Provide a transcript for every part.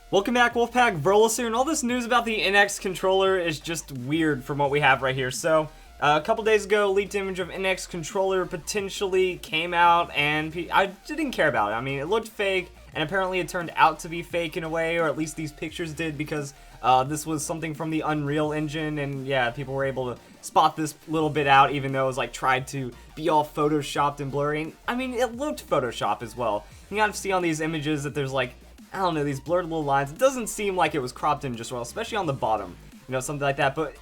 Welcome back, Wolfpack. Verlis here, and all this news about the NX controller is just weird from what we have right here. So, a couple days ago, a leaked image of NX controller potentially came out, and I didn't care about it. I mean, it looked fake, and apparently it turned out to be fake in a way, or at least these pictures did, because this was something from the Unreal Engine, and yeah, people were able to spot this little bit out, even though it was like tried to be all photoshopped and blurry. And, I mean, it looked Photoshop as well. You gotta see on these images that there's like, I don't know, these blurred little lines. It doesn't seem like it was cropped in just well, especially on the bottom, you know, something like that. But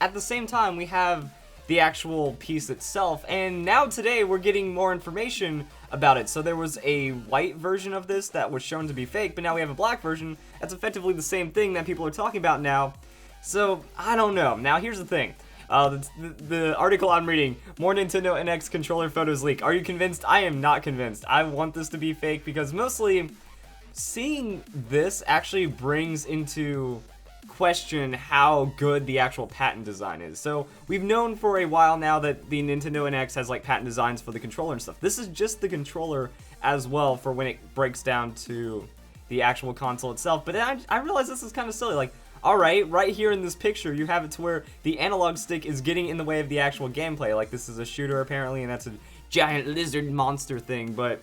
at the same time, we have the actual piece itself, and now today we're getting more information about it. So there was a white version of this that was shown to be fake, but now we have a black version that's effectively the same thing that people are talking about now. So, I don't know. Now, here's the thing. The article I'm reading, more Nintendo NX controller photos leak. Are you convinced? I am not convinced. I want this to be fake because mostly seeing this actually brings into question how good the actual patent design is. So we've known for a while now that the Nintendo NX has like patent designs for the controller and stuff. This is just the controller as well for when it breaks down to the actual console itself. But I realize this is kind of silly. Like, alright, right here in this picture you have it to where the analog stick is getting in the way of the actual gameplay. Like, this is a shooter apparently, and that's a giant lizard monster thing, but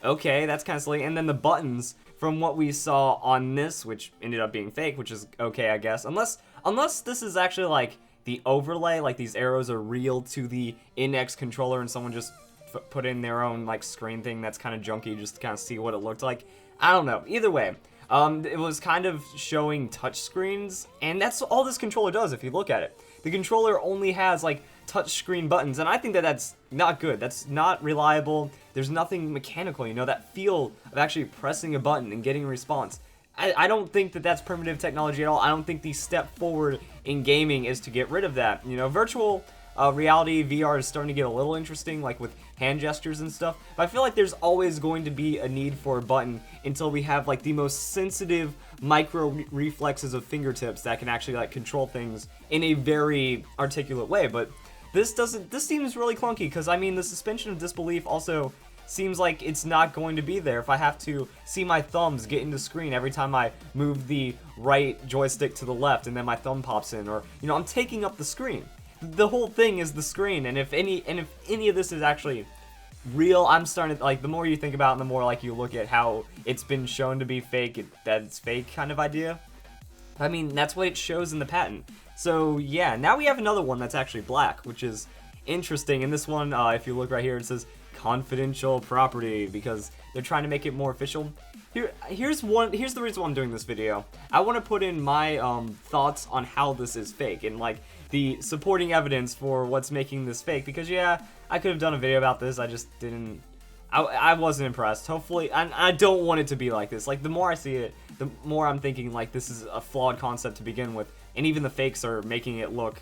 okay, that's kind of silly. And then the buttons, from what we saw on this, which ended up being fake, which is okay, I guess. Unless this is actually like the overlay, like these arrows are real to the NX controller and someone just put in their own like screen thing that's kind of junky just to kind of see what it looked like. I don't know. Either way, it was kind of showing touch screens, and that's all this controller does if you look at it. The controller only has like touchscreen buttons, and I think that that's not good. That's not reliable. There's nothing mechanical, you know, that feel of actually pressing a button and getting a response. I don't think that that's primitive technology at all. I don't think the step forward in gaming is to get rid of that. You know, virtual reality VR is starting to get a little interesting, like with hand gestures and stuff, but I feel like there's always going to be a need for a button until we have like the most sensitive micro reflexes of fingertips that can actually like control things in a very articulate way. But this seems really clunky, because I mean the suspension of disbelief also seems like it's not going to be there if I have to see my thumbs get into screen every time I move the right joystick to the left and then my thumb pops in, or you know, I'm taking up the screen. The whole thing is the screen, and if any of this is actually real, I'm starting to, like, the more you think about it, and the more like you look at how it's been shown to be fake, that it's fake kind of idea. I mean, that's what it shows in the patent. So yeah, now we have another one that's actually black, which is interesting. And this one, if you look right here, it says confidential property because they're trying to make it more official. Here's the reason why I'm doing this video. I want to put in my thoughts on how this is fake and like the supporting evidence for what's making this fake, because yeah, I could have done a video about this. I just didn't. I wasn't impressed. Hopefully, I don't want it to be like this. Like, the more I see it, the more I'm thinking like this is a flawed concept to begin with, and even the fakes are making it look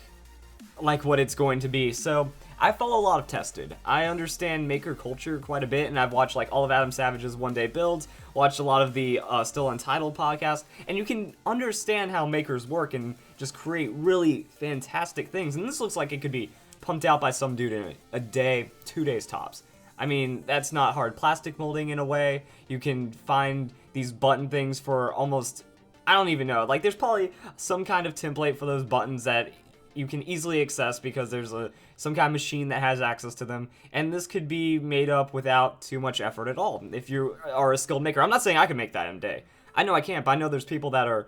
like what it's going to be. So I follow a lot of Tested. I understand maker culture quite a bit, and I've watched like all of Adam Savage's One Day Builds, watched a lot of the Still Untitled podcast, and you can understand how makers work and just create really fantastic things. And this looks like it could be pumped out by some dude in a day, 2 days tops. I mean, that's not hard plastic molding in a way. You can find these button things for almost, I don't even know. Like, there's probably some kind of template for those buttons that you can easily access because there's some kind of machine that has access to them. And this could be made up without too much effort at all if you are a skilled maker. I'm not saying I can make that in a day. I know I can't, but I know there's people that are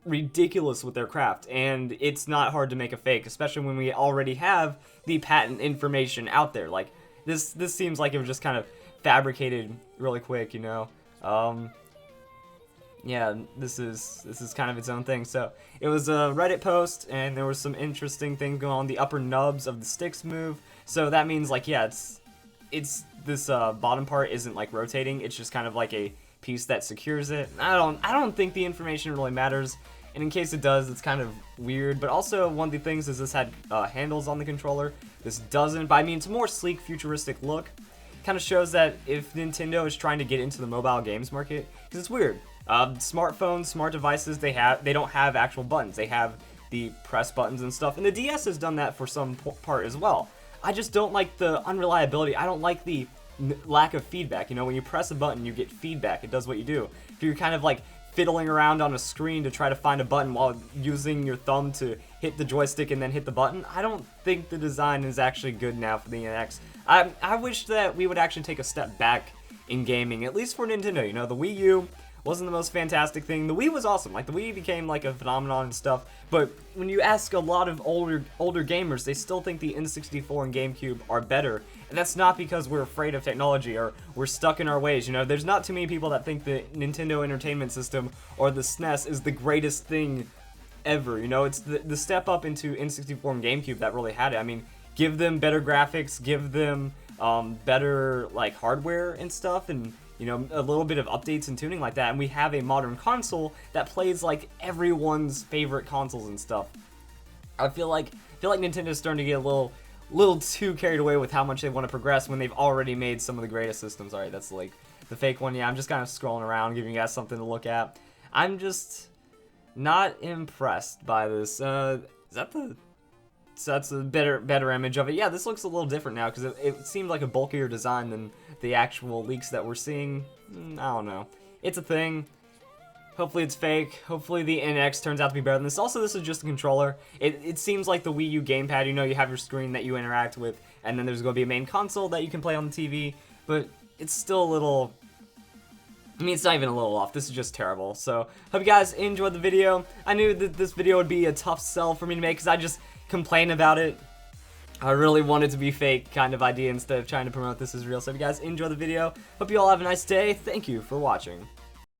ridiculous with their craft, and it's not hard to make a fake, especially when we already have the patent information out there. Like, this seems like it was just kind of fabricated really quick, you know. Yeah, this is kind of its own thing. So it was a Reddit post, and there was some interesting things going on. The upper nubs of the sticks move, so that means like, yeah, it's this bottom part isn't like rotating. It's just kind of like a piece that secures it. I don't think the information really matters, and in case it does, it's kind of weird. But also, one of the things is this had handles on the controller. This doesn't, but I mean, it's a more sleek, futuristic look. Kind of shows that if Nintendo is trying to get into the mobile games market, because it's weird. Smartphones, smart devices, they don't have actual buttons. They have the press buttons and stuff, and the DS has done that for some part as well. I just don't like the unreliability. I don't like the lack of feedback. You know, when you press a button, you get feedback. It does what you do. If you're kind of like fiddling around on a screen to try to find a button while using your thumb to hit the joystick and then hit the button. I don't think the design is actually good now for the NX. I wish that we would actually take a step back in gaming, at least for Nintendo. You know, the Wii U wasn't the most fantastic thing. The Wii was awesome. Like, the Wii became like a phenomenon and stuff, but when you ask a lot of older gamers, they still think the N64 and GameCube are better, and that's not because we're afraid of technology or we're stuck in our ways. You know, there's not too many people that think the Nintendo Entertainment System or the SNES is the greatest thing ever. You know, it's the step up into N64 and GameCube that really had it. I mean, give them better graphics, give them better like hardware and stuff, and you know, a little bit of updates and tuning like that, and we have a modern console that plays like everyone's favorite consoles and stuff. I feel like Nintendo's starting to get a little too carried away with how much they want to progress when they've already made some of the greatest systems. Alright, that's like the fake one. Yeah, I'm just kind of scrolling around, giving you guys something to look at. I'm just not impressed by this. So that's a better image of it. Yeah, this looks a little different now because it seemed like a bulkier design than the actual leaks that we're seeing. I don't know. It's a thing. Hopefully it's fake. Hopefully the NX turns out to be better than this. Also, this is just a controller. It seems like the Wii U gamepad. You know, you have your screen that you interact with, and then there's going to be a main console that you can play on the TV, but it's still a little... I mean, it's not even a little off. This is just terrible. So, hope you guys enjoyed the video. I knew that this video would be a tough sell for me to make because I just complain about it. I really wanted to be fake kind of idea instead of trying to promote this as real. So if you guys enjoy the video, hope you all have a nice day. Thank you for watching.